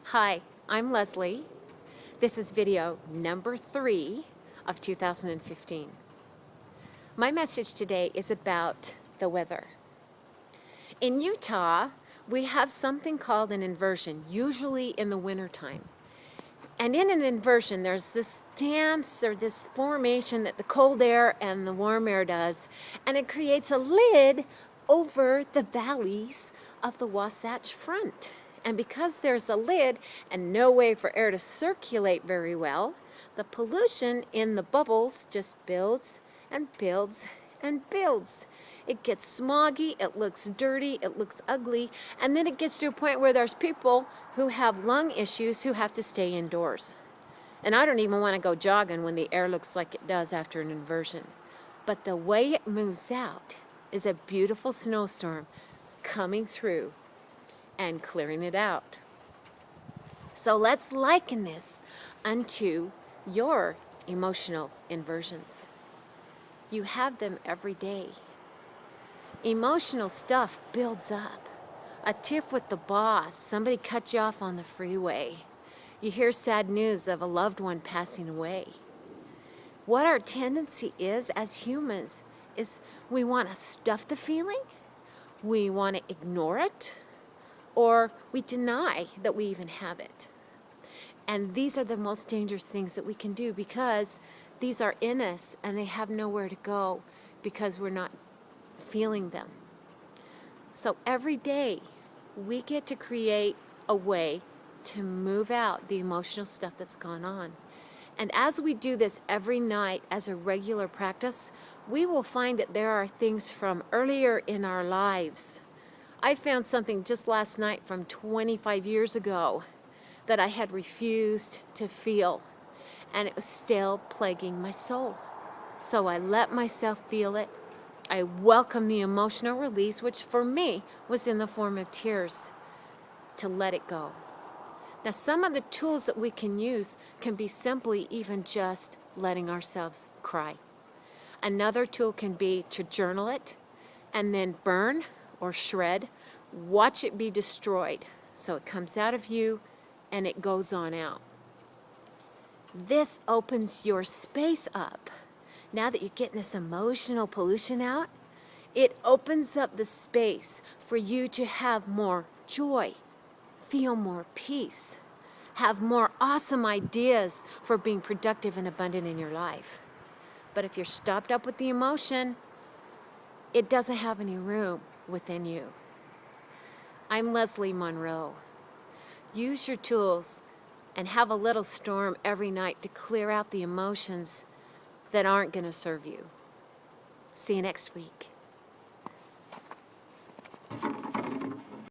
Hi, I'm Leslie. This is video number 3 of 2015. My message today is about the weather. In Utah, we have something called an inversion, usually in the wintertime. And in an inversion, there's this dance or this formation that the cold air and the warm air does, and it creates a lid over the valleys of the Wasatch Front. And because there's a lid and no way for air to circulate very well, the pollution in the bubbles just builds and builds and builds. It gets smoggy, it looks dirty, it looks ugly, and then it gets to a point where there's people who have lung issues who have to stay indoors. And I don't even want to go jogging when the air looks like it does after an inversion. But the way it moves out is a beautiful snowstorm coming through and clearing it out. So let's liken this unto your emotional inversions. You have them every day. Emotional stuff builds up. A tiff with the boss, somebody cut you off on the freeway. You hear sad news of a loved one passing away. What our tendency is as humans is we want to stuff the feeling, we want to ignore it, or we deny that we even have it. And these are the most dangerous things that we can do because these are in us and they have nowhere to go because we're not feeling them. So every day we get to create a way to move out the emotional stuff that's gone on. And as we do this every night as a regular practice, we will find that there are things from earlier in our lives. I found something just last night from 25 years ago that I had refused to feel, and it was still plaguing my soul. So I let myself feel it. I welcomed the emotional release, which for me was in the form of tears, to let it go. Now, some of the tools that we can use can be simply even just letting ourselves cry. Another tool can be to journal it and then burn or shred, watch it be destroyed so it comes out of you and it goes on out. This opens your space up. Now that you're getting this emotional pollution out, it opens up the space for you to have more joy, feel more peace, have more awesome ideas for being productive and abundant in your life. But if you're stopped up with the emotion, it doesn't have any room within you. I'm Leslie Monroe. Use your tools and have a little storm every night to clear out the emotions that aren't going to serve you. See you next week.